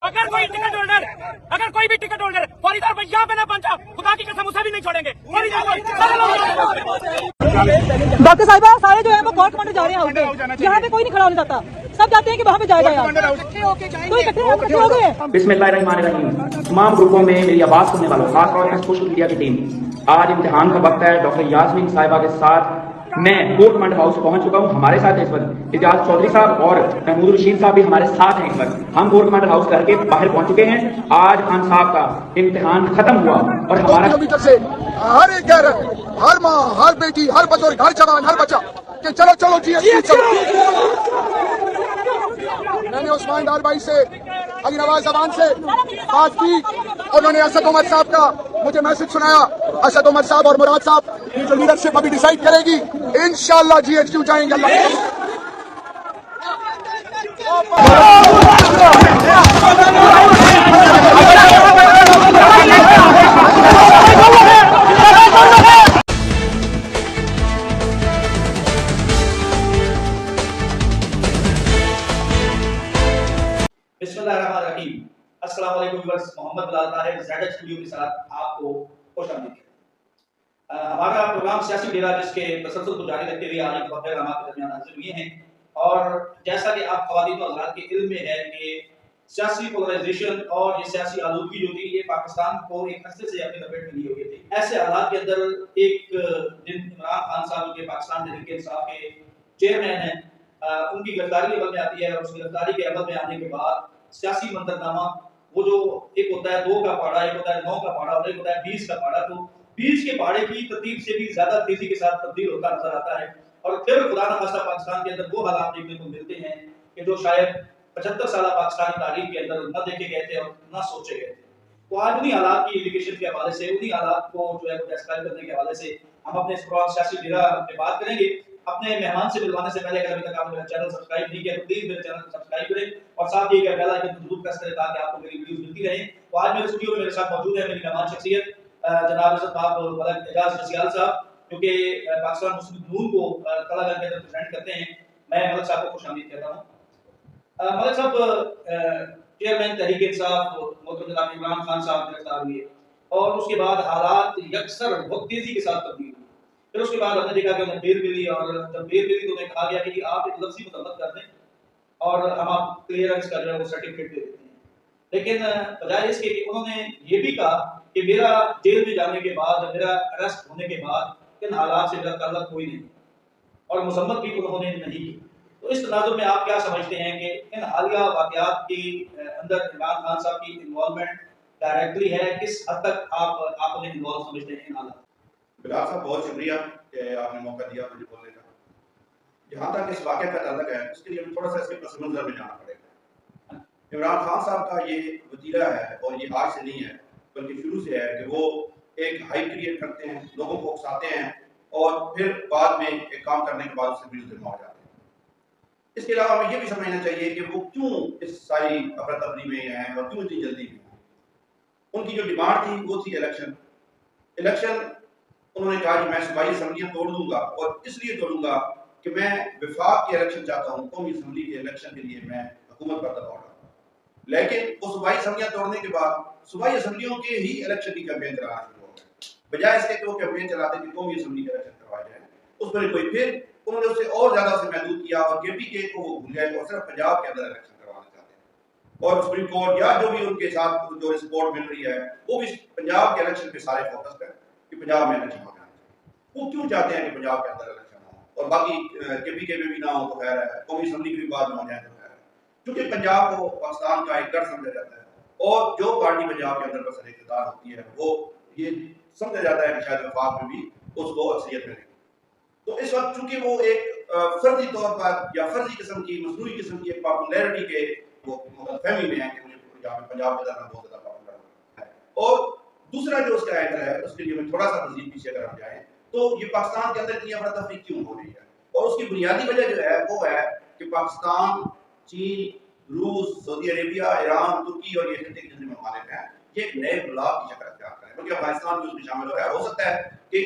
अगर कोई भी टिकट होल्डर फौरीदार भाई यहाँ पे ना पहुंचा, खुदा की कसम उसे भी नहीं छोड़ेंगे। डॉक्टर साहिबा सारे जो है वो कोर्ट कमांडर जा रहे हैं हाउस में, यहाँ पे कोई नहीं खड़ा होने जाता, सब जाते हैं कि वहाँ पे जाएगा यार, तो इकट्ठे हो गए। बिस्मिल्लाहिर्रहमानिर्रहीम। तमाम ग्रुपों में मेरी आवाज सुनने वालों, खासतौर पर सोशल मीडिया की टीम, आज इम्तिहान का वक्त है। डॉक्टर यास्मीन साहिबा के साथ मैं कोर्ट कमांडर हाउस पहुंच चुका हूं। हमारे साथ इस वक्त इजाज चौधरी साहब और महमूद रशीद साहब भी हमारे साथ हैं। इस वक्त हम कोर्ट कमांडर हाउस करके बाहर पहुंच चुके हैं। आज खान साहब का इम्तिहान खत्म हुआ और हमारा किलोमीटर से हर एक घर, हर माँ, हर बेटी, हर बुजुर्ग, हर जवान, हर बच्चा कि चलो चलो जी चलो। मैंने उस्मान डार भाई से, अली नवाज जबान से बात की, उन्होंने असद उमर साहब का मुझे मैसेज सुनाया। असद उमर साहब और मुराद साहब ये जो लीडरशिप अभी डिसाइड करेगी, इंशाल्लाह GHQ जाएंगे। बिस्मिल्लाहिर्रहमानिर्रहीम। अस्सलाम वालेकुम viewers, Mohammad Bilal Tahir Z studio के साथ आपको खुशामदीद। हमारा प्रोग्राम सियासी डेरा जिसके तसल्सल को जारी रखते हुए आज एक वक्त हमारे दरमियान हाजिर हुए हैं। और जैसा कि आप ख़वातीन और हज़रात के इल्म में है कि सियासी पोलराइजेशन और ये सियासी आलूदगी जो थी ये पाकिस्तान को एक अरसे से अपनी लपेट में लिए हुए थी। ऐसे हालात के अंदर एक दिन इमरान खान साहब के पाकिस्तान तहरीक इंसाफ के चेयरमैन हैं, उनकी गिरफ्तारी अमल में आती है। और उस गिरफ्तारी के अमल में आने के बाद सियासी मंतरनामा, वो जो एक होता है 2 का पाड़ा, एक होता है 9 का पाड़ा और एक होता है 20 का पाड़ा, तो 20 के पाड़े की तरतीब से भी ज्यादा तेजी के साथ तब्दील होता नजर आता है। और फिर खुदा न खास्ता पाकिस्तान के अंदर वो हालात देखने को मिलते हैं कि जो शायद 75 साल पाकिस्तानी तारीख के अंदर न देखे गए थे और न सोचे गए थे। तो आज उन्हीं हालात की एलिगेशन के हवाले से, उन्हीं हालात को जो है डिस्क्राइब करने के हवाले से हम अपने इस प्रोग्राम सियासी डेरा पे बात करेंगे। अपने मेहमान से मिलवाने से पहले अगर अभी तक आपने मेरा चैनल सब्सक्राइब नहीं किया तो प्लीज मेरे चैनल को सब्सक्राइब करें और साथ ही बेल आइकन को जरूर प्रेस करें ताकि आपको मेरी वीडियोस मिलती रहें। तो आज मेरे स्टूडियो में मेरे साथ मौजूद है मेरी मेहमान शख्सियत जनाब मलक एजाज रसियाल साहब, जो कि पाकिस्तान मुस्लिम नून को कलागंज के अंदर प्रेजेंट करते हैं। मैं मलक साहब को खुशामदीद कहता हूं। मलक साहब, चेयरमैन तहरीक इंसाफ मोहतरम जनाब इमरान खान साहब गिरफ्तार हुए और उसके बाद हालात यकसर बहुत तेजी के साथ तब्दील हुए। फिर उसके बाद हमने देखा कि उन्हें बेल मिली और जब बेल मिली तो उन्हें कहा गया कि आप एक लफ्ज़ी मुसम्मत कर दें और हम आप क्लियरेंस का जो है वो सर्टिफिकेट दे देते हैं। लेकिन बजाय इसके कि उन्होंने ये भी कहा कि मेरा जेल में जाने के बाद, मेरा अरेस्ट होने के बाद इन हालात से मेरा ताल्लुक कोई नहीं और मुसम्मत भी उन्होंने नहीं की। तो इस तनाजुर में आप क्या समझते हैं कि इन हालिया वाक़यात के अंदर इमरान खान साहब की इन्वॉल्वमेंट डायरेक्टली है? किस हद तक आप उन्हें इन्वॉल्व समझते हैं इन हालात? बिलाल साहब बहुत शुक्रिया कि आपने मौका दिया मुझे बोलने का। जहाँ तक इस वाक़े का ताल्लुक है उसके लिए थोड़ा सा इसके पस मंज़र में जाना पड़ेगा। इमरान खान साहब का ये वतीरा है और ये आज से नहीं है बल्कि शुरू से है कि वो एक हाइप क्रिएट करते हैं, लोगों को उकसाते हैं और फिर बाद में एक काम करने के बाद उससे बिल्कुल हो जाते हैं। इसके अलावा हमें ये भी समझना चाहिए कि वो क्यों इस सारी अफरा तफरी में हैं और क्यों इतनी जल्दी में। उनकी जो डिमांड थी वो थी इलेक्शन। उन्होंने कहा कि मैं सूबाई असम्बलियां तोड़ दूंगा और इसलिए तोड़ूंगा कि मैं विफाक के इलेक्शन चाहता हूं, कौमी असम्बली के इलेक्शन के लिए मैं हुकूमत पर दबाव डालूंगा। लेकिन वो सूबाई असम्बलियां तोड़ने के बाद सूबाई असम्बलियों के ही इलेक्शन की कैंपेन चलाना शुरू हो गया, बजाय इसके कि वो कैंपेन चलाते कि कौमी असम्बली का इलेक्शन करवाया जाए। उस पर कोई फिर उन्होंने उससे और ज्यादा से महदूद किया और KPK को वो भूल गए और सिर्फ पंजाब के अंदर इलेक्शन करवाना चाहते हैं। और सुप्रीम कोर्ट या जो भी उनके साथ जो सपोर्ट मिल रही है वो भी पंजाब के इलेक्शन पे सारे फोकस करें कि पंजाब में इलेक्शन हो जाए। वो क्यों चाहते हैं कि पंजाब के अंदर इलेक्शन हो और बाकी KPK में भी ना हो तो खैर है, कौमी असम्बली के भी बाद में हो जाए तो खैर है, क्योंकि पंजाब को पाकिस्तान का एक गढ़ समझा जाता है और जो पार्टी पंजाब के अंदर बस इख्तियार होती है वो ये समझा जाता है कि शायद वफाक में भी उसको अक्सरियत मिलेगी। तो इस वक्त चूंकि वो एक फर्जी तौर पर या फर्जी किस्म की मसनूई किस्म की एक पॉपुलैरिटी के वो फहमी में है कि मुझे पंजाब के अंदर बहुत ज्यादा पॉपुलर है। और दूसरा जो उसका एंगल है उसके लिए मैं थोड़ा सा मजीद पीछे अगर हम जाए तो ये पाकिस्तान के अंदर इतनी अफरा तफरी क्यों हो रही है और उसकी बुनियादी वजह जो है वो है कि पाकिस्तान, चीन, रूस, सऊदी अरेबिया, ईरान, तुर्की और ये जितने ममालिक हैं ये एक नए ब्लॉक की शक्ल अख्तियार करें, बल्कि अफगानिस्तान भी उसमें शामिल हो सकता है कि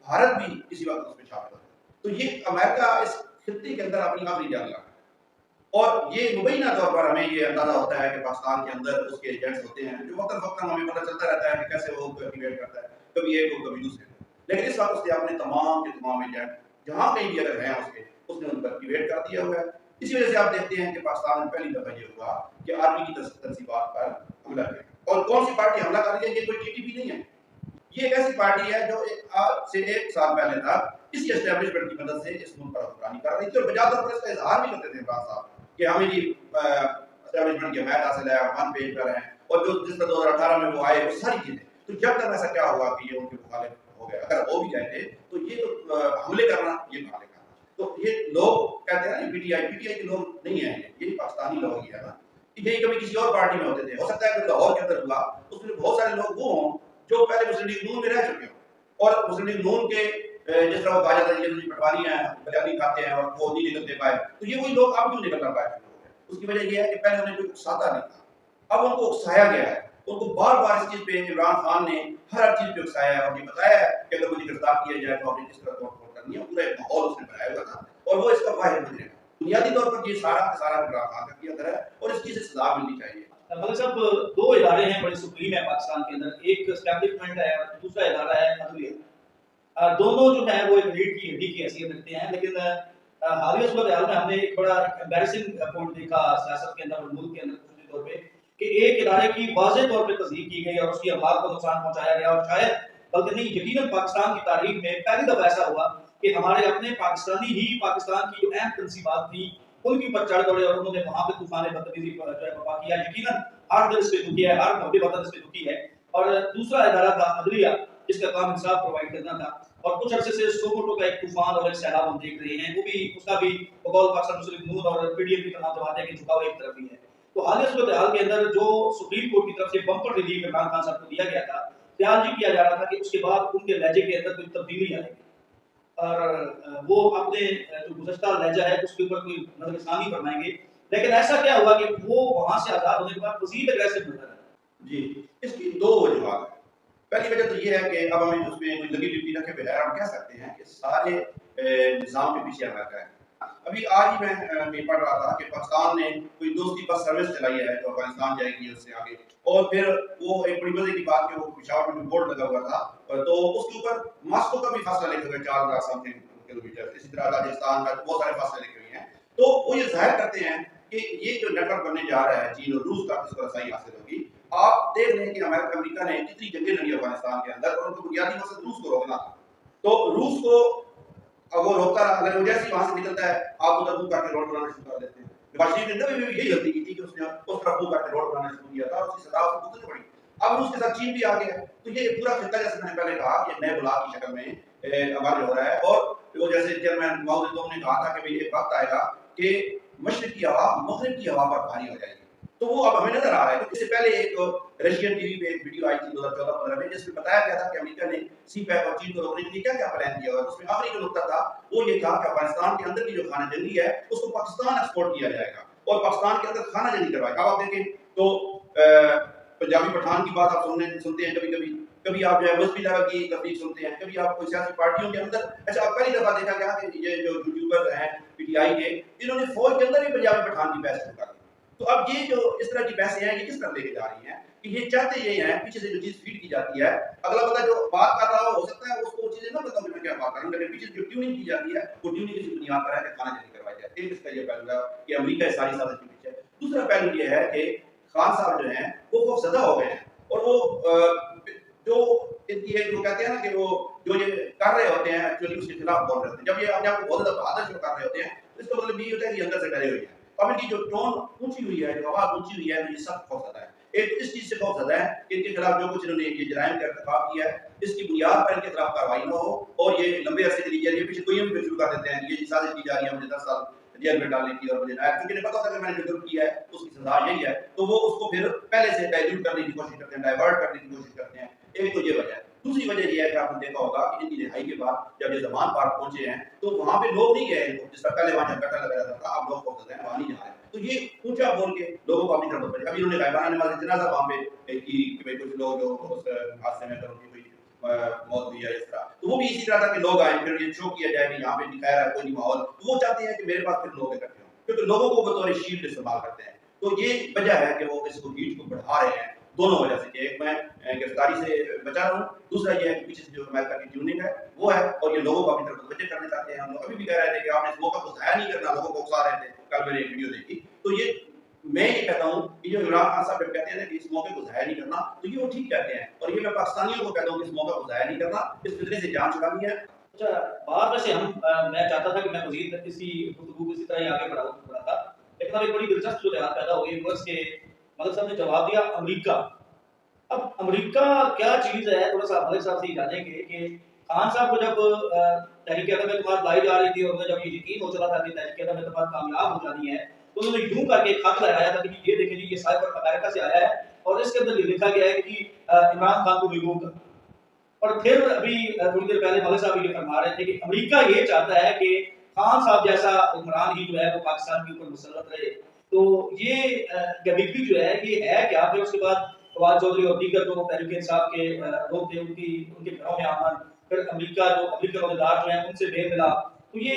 भारत भी किसी वक्त उसमें शामिल हो। तो ये अमेरिका इस खित्ते के अंदर अपनी आखिरी जंग लड़ रहा है और ये मुबैना तौर पर हमें ये अंदाजा होता है कि पाकिस्तान के अंदर उसके एजेंट्स होते हैं जो वक्तन फक्तन हमें पता चलता रहता है कि कैसे वो एक्टिवेट करता है, कभी एक को कभी दूसरे को। लेकिन इस वक्त उसने अपने तमाम के तमाम एजेंट जहाँ कहीं भी अगर हैं उसने उनको एक्टिवेट कर दिया हुआ है। इसी वजह से आप देखते हैं कि पाकिस्तान में पहली दफा ये हुआ कि आर्मी की तंसीबात पर हमला किया। और कौन सी पार्टी हमला कर रही है, ये कोई टीटीपी नहीं है, ये एक ऐसी पार्टी है जो आज से 1 साल पहले तक इसी एस्टेब्लिशमेंट की मदद से इस मुल्क पर हुक्मरानी कर रही थी और बजाय पर इसका इजहार भी करते थे इमरान साहब कि हमें जी एस्टेब्लिशमेंट की हमायत हासिल है, हम पेज पर हैं, और जो जिस तरह 2018 में वो आए वो सारी चीजें। तो जब तक ऐसा क्या हुआ कि ये उनके मुखालिफ हो गए, अगर वो भी कहते तो ये तो हमले करना ये कहां लिखा। तो ये लोग कहते हैं ना पीटीआई के लोग नहीं है, ये पाकिस्तानी लोग ही है ना, ये कभी किसी और पार्टी में होते थे। हो सकता है कि लाहौर के अंदर हुआ उसमें बहुत सारे लोग वो हों जो पहले मुस्लिम लीग नून में रह चुके हो और मुस्लिम लीग नून के जिस तरह वो कहा जाता है ये पटवारी हैं, बजानी खाते हैं और वो नहीं निकल दे पाए, तो ये वही लोग अब क्यों निकल ना पाए। उसकी वजह ये है कि पहले उन्हें कोई उकसाता नहीं था, अब उनको उकसाया गया है। उनको बार बार इस चीज पे इमरान खान ने हर चीज पे उकसाया है और ये बताया है कि अगर मुझे गिरफ्तार किया जाए तो आपने किस तरह तोड़ करनी है, पूरा एक माहौल उसने बनाया हुआ था और वो इसका वाहिद गुजरेगा। बुनियादी तौर पर ये सारा का सारा इमरान खान का किया गया है और इस चीज से सजा मिलनी चाहिए। मलिक साहब, 2 इदारे हैं बड़े सुप्रीम है पाकिस्तान के अंदर, एक एस्टैब्लिशमेंट है और दूसरा इदारा है अदलिया। दोनों जो है वो एक रीढ़ की हड्डी की हैसियत रखते हैं, लेकिन हालिया सूरत हाल में हमने एक बड़ा एम्बैरेसिंग पॉइंट देखा सियासत के अंदर और मुल्क के अंदर खुसूसी तौर पे कि एक इदारे की वाज़ेह तौर पे तस्दीक की गई और उसकी अफवाद को नुकसान पहुंचाया गया और शायद बल्कि नहीं यकीनन पाकिस्तान की तारीख में पहली दफा ऐसा हुआ कि हमारे अपने पाकिस्तानी ही पाकिस्तान की जो अहम तंसीबात थी उनके ऊपर चढ़ दौड़े और उन्होंने वहां पे तूफान बदतमीजी जो है बर्पा किया। यकीनन हर दिल से दुखी है, हर मोहब्बत वतन से दुखी है। और दूसरा इदारा था अदलिया जिसका काम इंसाफ प्रोवाइड करना था और कुछ अरसे से सोमोटो का एक तूफान और एक सैलाब हम देख रहे हैं, वो भी उसका भी बकौल पाकिस्तान मुस्लिम नून और पीडीएम की तमाम जमातें के झुकाव एक तरफ ही है। तो हालिया सूरत हाल के अंदर जो सुप्रीम कोर्ट की तरफ से बम्पर रिलीफ इमरान खान साहब को दिया गया था, ख्याल जी किया जा रहा था कि उसके बाद उनके लहजे के अंदर कोई तब्दीली आएगी और वो अपने जो गुज़श्ता लहजा है उसके ऊपर कोई नजरसानी फरमाएंगे। लेकिन ऐसा क्या हुआ कि वो वहां से आजाद होने के बाद मजीद अग्रेसिव नजर आए। जी, इसकी 2 वजूहत है। पहली वजह तो ये है कि अब हमें उसमें कोई लगी डिप्टी रखे बगैर हम कह सकते हैं कि सारे निज़ाम के पीछे अमेरिका है। अभी आज ही मैं पढ़ रहा था कि पाकिस्तान ने कोई दोस्ती बस सर्विस चलाई है तो अफगानिस्तान जाएगी उससे आगे, और फिर वो एक बड़ी मजे की बात कि वो पेशावर में बोर्ड लगा हुआ था तो उसके ऊपर मॉस्को का भी फासला लिखे हुए 4000 समथिंग किलोमीटर, इसी तरह राजस्थान का बहुत सारे फासले लिखे हुए हैं। तो वो ये जाहिर करते हैं कि ये जो नेटवर्क बनने जा रहा है चीन और रूस का, किस तरह सही हासिल होगी। आप देख रहे हैं कि अमेरिका ने कितनी जंगें लड़ी अफगानिस्तान के अंदर और उनको बुनियादी मकसद रूस को रोकना था। तो रूस को अब वो रोकता रहा, अगर वो जैसे वहां से निकलता है आप उधर मुंह करके रोड बनाना शुरू कर देते हैं। वाशिंगटन ने भी यही गलती की थी कि उसने उस तरफ मुंह करके रोड बनाना शुरू किया था और उसकी सजा उसको भुगतनी पड़ी। अब रूस के साथ चीन भी आ गया, तो ये पूरा खिता जैसे मैंने पहले कहा ये नए बुलाक की शक्ल में अमल हो रहा है। और वो जैसे चेयरमैन माओ ज़ेडुंग ने कहा था कि भाई एक वक्त आएगा कि मशरिक की हवा मगरिब की हवा पर भारी हो जाएगी, तो वो अब हमें नजर आ रहा है। तो इससे पहले एक रशियन टीवी पे एक वीडियो आई थी 2014-15 में जिसमें बताया गया था कि अमेरिका ने सीपैक और चीन को रोकने के लिए क्या क्या प्लान किया हुआ है। उसमें आखिरी जो नुकता था वो ये था कि अफगानिस्तान के अंदर की जो खाना जंगी है उसको पाकिस्तान एक्सपोर्ट किया जाएगा और पाकिस्तान के अंदर खाना जंगी करवाएगा। अब आप देखें तो पंजाबी पठान की बात आप सुनते हैं कभी आप जो है मजहबी लेवल की तफरीक सुनते हैं, कभी आप कोई सियासी पार्टियों के अंदर। अच्छा, अब पहली दफा देखा गया कि ये जो यूट्यूबर हैं पीटीआई के, इन्होंने फौज के अंदर भी पंजाबी पठान की बहस शुरू कर दी। तो अब ये जो इस तरह की बहसें हैं ये किस तरह लेके जा रही हैं कि ये चाहते ये हैं पीछे से जो चीज फीड की जाती है, अगला बंदा जो बात कर रहा हो सकता है उसको वो चीजें ना पता हो मैं क्या बात कर रहा हूं, लेकिन पीछे जो ट्यूनिंग की जाती है वो ट्यूनिंग किसी बुनियाद पर है कि खाना जल्दी करवाया जाए। एक इसका ये पहलू है कि अमेरिका सारी साजिश के पीछे। दूसरा पहलू ये है कि खान साहब जो हैं वो खौफजदा हो गए हैं और वो जो इनकी जो कहते हैं ना कि वो जो ये कर रहे होते हैं एक्चुअली उसके खिलाफ बोल रहे होते हैं। जब ये अपने आप को बहुत ज्यादा बहादुर शो कर रहे होते हैं तो इसका मतलब ये होता है कि अंदर से डरे हुए हैं। अब इनकी जो टोन ऊंची हुई है, जो आवाज ऊंची हुई है, तो ये सब खौफजदा है। एक इस चीज से खौफजदा है कि इनके खिलाफ जो कुछ इन्होंने ये जराइम का इर्तिकाब किया है इसकी बुनियाद पर इनके खिलाफ कार्रवाई न हो और ये लंबे अरसे के लिए पीछे कोई भी शुरू कर देते हैं। ये साजिश की जा रही है मुझे 10 साल जेल में डालने की और मुझे क्योंकि इन्हें पता था कि मैंने जो जुर्म किया है उसकी सजा यही है, तो वो उसको फिर पहले से डाइल्यूट करने की कोशिश करते हैं, डाइवर्ट करने की कोशिश करते हैं। एक तो ये वजह है। दूसरी वजह यह है कि आपने देखा होगा कि इनकी रिहाई के बाद जब ये ज़मान पार्क पहुंचे हैं तो वहां पे लोग नहीं गए इनको, जिस तरह पहले वहां झगड़ा लगा रहता था अब लोग पहुंचते हैं वहां नहीं जा रहे। तो ये ऊंचा बोल के लोगों को अपनी तरफ बढ़े। अभी उन्होंने गायबाना नमाज जनाजा वहां पे की कि भाई कुछ लोग जो उस हादसे में उनकी हुई मौत हुई है इस तरह, तो वो भी इसी तरह था कि लोग आए फिर ये शो किया जाए कि यहाँ पे दिखाया रहा है कोई माहौल, तो वो चाहते हैं कि मेरे पास फिर लोग इकट्ठे हों। क्योंकि लोगों को बतौर शील्ड इस्तेमाल करते हैं। तो ये वजह है कि वो इसको हीट को बढ़ा रहे हैं, दोनों वजह से। एक मैं गिरफ्तारी से बचा रहा हूँ, दूसरा ये है कि पीछे से जो अमेरिका की ट्यूनिंग है वो है, और ये लोगों को अपनी तरफ मुतवज्जह करना चाहते हैं। हम लोग अभी भी कह रहे थे कि आपने इस मौका को ज़ाया नहीं करना, लोगों को उकसा रहे थे। कल मैंने एक वीडियो देखी, तो ये मैं ये कहता हूँ कि जो इमरान खान साहब कहते हैं कि इस मौके को ज़ाया नहीं करना, तो ये वो ठीक कहते हैं, और ये मैं पाकिस्तानियों को कहता हूँ कि इस मौका को ज़ाया नहीं करना, इस फितरे से जान छुड़ानी है। अच्छा, बात वैसे मैं चाहता था कि मैं मज़ीद इसी गुफ्तगू को इसी तरह ही आगे बढ़ा था, लेकिन अब एक बड़ी दिलचस्प जो बात पैदा हो गई वर्ष के मलिक साहब ने जवाब दिया अमेरिका। अब अमेरिका क्या चीज़ है, थोड़ा सा मलिक साहब से ही जानेंगे कि खान साहब को जब तहरीक-ए-अदम लाई जा रही थी और उन्हें जब ये यकीन हो चला था कि तहरीक-ए-अदम कामयाब हो जानी है, तो उन्होंने यूं करके खत लगाया था कि ये देखें जी, ये साइबर अमेरिका से आया है और इसके अंदर ये लिखा गया है कि इमरान खान को रिमूव कर। और फिर अभी थोड़ी देर पहले मलिक साहब ये फरमा रहे थे कि अमेरिका ये चाहता है कि खान साहब जैसा हुक्मरान ही जो है वो पाकिस्तान के ऊपर मुसल्लत रहे। तो ये गरीबी जो है ये है क्या? फिर उसके बाद फवाद चौधरी और दीगर जो तहरीक इंसाफ के लोग थे उनके घरों में आमन, फिर अमेरिका जो अमेरिकन अहदेदार जो हैं उनसे बेमिलाप। तो ये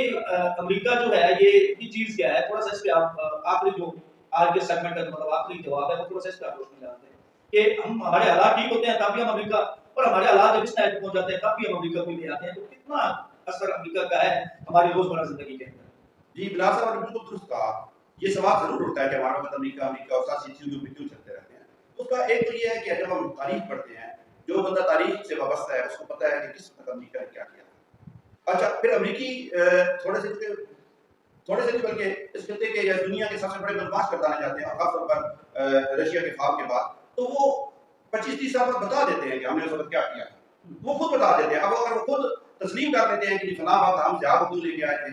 अमेरिका जो है ये चीज़ क्या है? थोड़ा सा इस पे आप आखिरी जो आज के सेगमेंट का मतलब आखिरी जवाब है वो थोड़ा सा इस पे आप रोशनी डालते हैं कि हम हमारे हालात ठीक होते हैं तब भी हम अमेरिका, और हमारे हालात जब इस टाइप पहुंच जाते हैं तब भी हम अमेरिका को ले आते हैं। तो कितना असर अमेरिका का है हमारी रोजमर्रा जिंदगी के अंदर? जी, बिलाल साहब ने बिल्कुल दुरुस्त कहा। ये सवाल जरूर उठता है कि हमारा वक्त अमेरिका और साथ चीजों पे क्यों चलते रहते हैं। उसका एक तो ये है कि जब हम तारीख पढ़ते हैं, जो बंदा तारीख से वाबस्ता है उसको पता है कि किस वक्त अमेरिका ने क्या किया। अच्छा, फिर अमेरिकी थोड़े से नहीं बल्कि इस खित्ते के या दुनिया के सबसे बड़े बदमाश करदाने जाते हैं, और खासतौर पर रशिया के ख्वाब के बाद, तो वो 25-30 साल बाद बता देते हैं कि हमने उस वक्त क्या किया। वो खुद बता देते हैं। अब अगर वो खुद तस्लीम कर लेते हैं कि फलां वक्त हम ज़िया को क्यों लेके आए थे,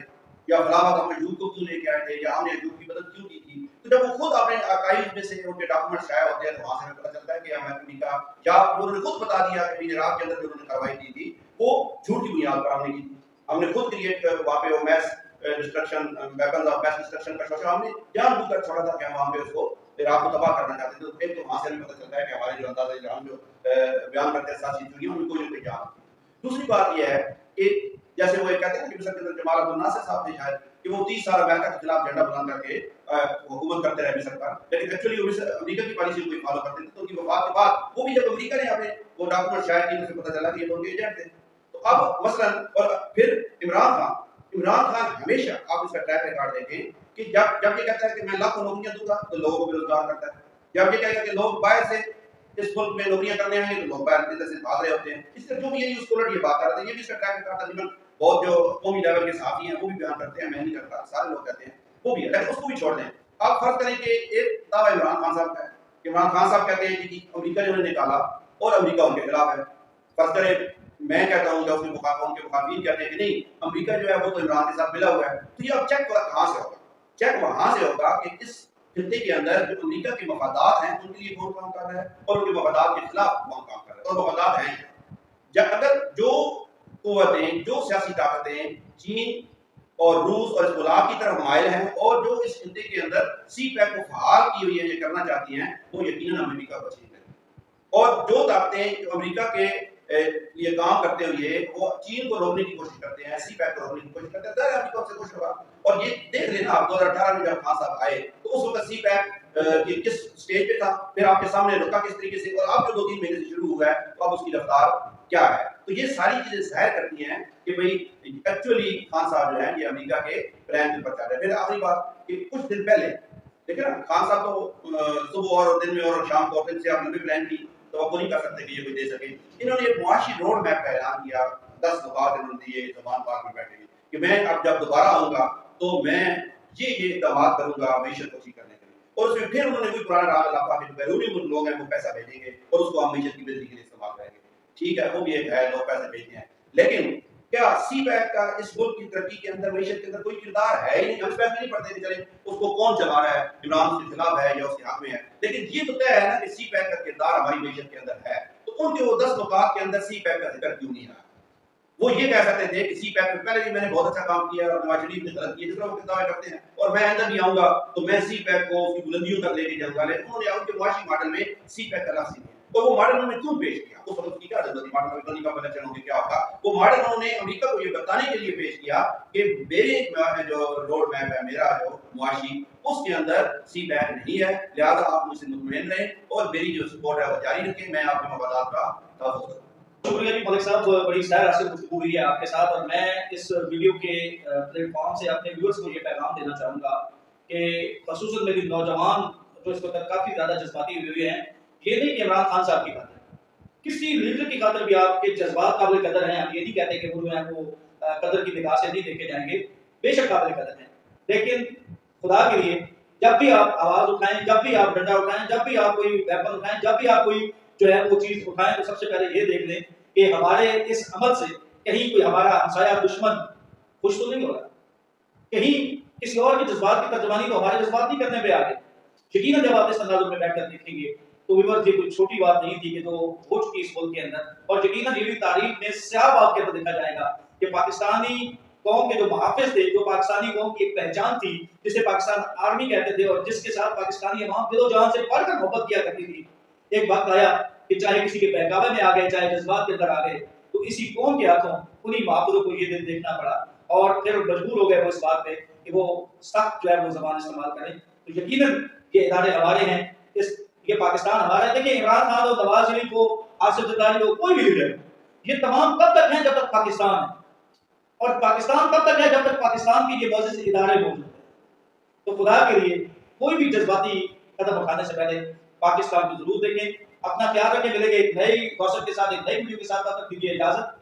या फलां वक्त हम अय्यूब को क्यों लेके आए थे, या हमने अय्यूब की मदद क्यों की थी, तो जब वो खुद अपने आर्काइव में से उनके डॉक्यूमेंट शाया होते हैं तो वहाँ से हमें पता चलता है कि अमेरिका या उन्होंने खुद बता दिया कि इराक के अंदर जो उन्होंने कार्रवाई की थी वो झूठ की बुनियाद पर हमने की थी। हमने खुद क्रिएट वहाँ पे वो mass destruction, weapons of mass destruction का शोषा हमने जानबूझकर छोड़ा था कि हम वहाँ पे उसको इराक को तबाह करना चाहते थे। तो एक तो वहाँ से हमें पता चलता है कि हमारे जो अंदाज़ा इल्ज़ाम जो बयान करते हैं साथ चीज़ उनमें कोई ना कोई जान। दूसरी बात यह है कि जैसे वो कहते हैं ना कि मिस्र के अंदर जमाल अब्दुल नासिर साहब थे शायद कि वो 30 साल अमेरिका के खिलाफ झंडा बुलंद करके हुकूमत करते रहे मिस्र पर, लेकिन एक्चुअली वो अमेरिका की पॉलिसी को फॉलो करते थे। तो उनकी वफात के बाद वो भी जब अमेरिका ने अपने वो डॉक्यूमेंट शाया किए तो पता चला कि ये लोग एजेंट थे। तो अब मसलन और फिर इमरान खान हमेशा आप इसका ट्रैक रिकॉर्ड देखें कि जब ये कहता है कि मैं लाखों नौकरियां दूंगा तो लोगों को बेरोजगार करता है। जब ये कहेगा कि लोग बाहर से इस मुल्क में नौकरियां करने आएंगे तो लोग बाहर इधर से भाग रहे होते हैं। इसलिए जो भी ये उसको ये बात कर रहे थे, ये भी इसका ट्रैक रिकॉर्ड तकरीबन बहुत जो कौमी लेवल के साथी हैं वो भी बयान करते हैं, मैं नहीं करता, सारे लोग कहते हैं वो भी है, लेकिन उसको भी छोड़ दें। आप फर्ज करें कि एक दावा इमरान खान साहब का है, इमरान खान साहब कहते हैं कि अमेरिका ने उन्हें निकाला और अमेरिका उनके खिलाफ है। फर्ज करें मैं कहता हूं कि उनके मुखातिब कहते हैं कि नहीं अमेरिका जो है वो तो इमरान के साथ मिला हुआ है, तो ये अब चेक कहां से होगा? चेक वहां से होगा कि इस खित्ते के अंदर जो अमेरिका के मफादात हैं उनके लिए कौन काम कर रहा है और उनके मफादात के खिलाफ कौन काम कर रहा है, और मफादात हैं जब अगर जो कुव्वतें, जो सियासी ताकतें चीन और रूस और हिज़्बुल्लाह की तरफ माइल हैं और जो इस खित्ते के अंदर सीपैक को फआल की हुई है, ये करना चाहती हैं, वो यकीनन अमेरिका को छीन लेंगे। और जो ताकतें अमेरिका के ये काम करते हुए वो चीन को रोकने की कोशिश करते हैं, सीपैक को रोकने की कोशिश करते हैं, दर अमेरिका से खुश होगा। और ये देख लेना आप 2018 में जब खान साहब आए तो उस वक्त सीपैक कि किस स्टेज पे था, फिर आपके सामने रुका किस तरीके से, और आप जो 2-3 महीने से शुरू हुआ है तो अब उसकी रफ्तार क्या है। तो ये सारी चीजें जाहिर करती हैं कि भाई एक्चुअली खान साहब जो है ये अमेरिका के प्लान के ऊपर चल रहे हैं। फिर आखिरी बात कि कुछ दिन पहले देखिए ना खान साहब तो सुबह और दिन में और शाम को दिन से आप लंबे प्लान की तो आप नहीं कर सकते कि ये कोई दे सके। इन्होंने एक मुआशी रोड मैप का ऐलान किया, 10 नुकात इन्होंने दिए ज़मान पार्क में बैठे कि मैं अब जब दोबारा आऊंगा तो मैं ये इक़दाम करूंगा मीशत को ठीक करने के लिए। और उसमें फिर उन्होंने कोई पुराना राग अलाफा के बैरूनी मुल्क लोग हैं वो पैसा भेजेंगे और उसको हम मीशत की बिजली के लिए इस्तेमाल करेंगे। ठीक है, वो भी एक है, लोग पैसे भेजते हैं, लेकिन क्या सीपैक का इस मुल्क की तरक्की के अंदर मीशत के अंदर कोई किरदार है ही नहीं। हम पैसे नहीं पढ़ते कि चले उसको कौन चला रहा है, इमरान उसके खिलाफ है या उसके हक में है, लेकिन ये तो तय है ना कि सीपैक का किरदार हमारी मीशत के अंदर है। तो उनके वो 10 नुकात के अंदर सीपैक का जिक्र क्यों नहीं रहा? वो ये कह सकते थे कि सीपैक में पहले भी मैंने बहुत अच्छा काम किया और नवाज शरीफ ने गलत किया, जिस तरह वो दावे करते हैं, और मैं अंदर भी आऊंगा तो मैं सीपैक को उसकी बुलंदियों तक लेके जाऊंगा। लेकिन उन्होंने उनके मुआशी मॉडल में सीपैक का लफ्ज़ नहीं है, तो वो मॉडल उन्होंने क्यों पेश किया? उस वक्त की क्या क्या जरूरत थी, मॉडल का कनेक्शन होगी क्या होगा। वो मॉडल उन्होंने अमेरिका को ये बताने के लिए पेश किया कि मेरे जो रोड मैप है, मेरा जो मुआशी, उसके अंदर सी बैन नहीं है, लिहाजा आप मुझसे मुतमईन रहें और मेरी जो सपोर्ट है वो जारी रखें, मैं आपके मफादात का तहफ़्फ़ुज़ करूँ। शुक्रिया जी मलिक साहब, बड़ी सैर हासिल गुफ्तगू हुई है आपके साथ। और मैं इस वीडियो के प्लेटफॉर्म से अपने व्यूअर्स को ये पैगाम देना चाहूँगा कि ख़ुसूसन मेरी नौजवान जो इस वक्त काफ़ी ज़्यादा जज्बाती हुए हैं, ये नहीं कि इमरान खान साहब की खातिर, किसी लीडर की खातिर भी आपके जज्बात काबिल कदर हैं। हम ये नहीं कहते कि वो जो है वो कदर की निगाह से नहीं देखे जाएंगे, बेशक काबिल कदर हैं, लेकिन खुदा के लिए जब भी आप आवाज़ उठाएं, जब भी आप डंडा उठाएं, जब भी आप कोई वेपन उठाएं, जब भी आप कोई जो है वो चीज़ उठाएं, तो सबसे पहले ये देख लें कि हमारे इस अमल से कहीं कोई हमारा हमसाया दुश्मन खुश तो नहीं हो रहा, कहीं किसी और के जज्बात की तर्जमानी तो हमारे जज्बात नहीं करने पे आ गए। यकीनन जब आप इस अंदाज़ में बैठकर देखेंगे तो व्यूअर्स ये कोई छोटी बात नहीं थी कि जो हो चुकी इस मुल्क के अंदर, और यकीनन ये भी तारीख में स्याह बाब के अंदर देखा जाएगा कि पाकिस्तानी कौम के जो मुहाफिज थे, जो पाकिस्तानी कौम की एक पहचान थी, जिसे पाकिस्तान आर्मी कहते थे और जिसके साथ पाकिस्तानी अवाम दिलो जान से बढ़कर मोहब्बत किया करती थी, एक वक्त आया कि चाहे किसी के बहकावे में आ गए, चाहे जज्बात के अंदर आ गए, तो इसी कौम के हाथों उन्हीं मुहाफिजों को ये दिन देखना पड़ा और फिर मजबूर हो गए वो इस बात पे कि वो सख्त जो है वो ज़बान इस्तेमाल करें। तो यकीनन ये इदारे हमारे हैं, ये पाकिस्तान हमारा है। देखिए, इमरान खान हो, नवाज शरीफ हो, आसिफ जरदारी हो, कोई भी लीडर, ये तमाम तब तक हैं जब तक पाकिस्तान है, और पाकिस्तान तब तक है जब तक पाकिस्तान के ये मुअज़्ज़िज़ इदारे मौजूद हैं। तो खुदा के लिए कोई भी जज्बाती कदम उठाने से पहले पाकिस्तान को जरूर देखें। अपना ख्याल रखें। मिलेंगे एक नई गॉसिप के साथ, एक नई वीडियो के साथ। तब तक दीजिए इजाजत।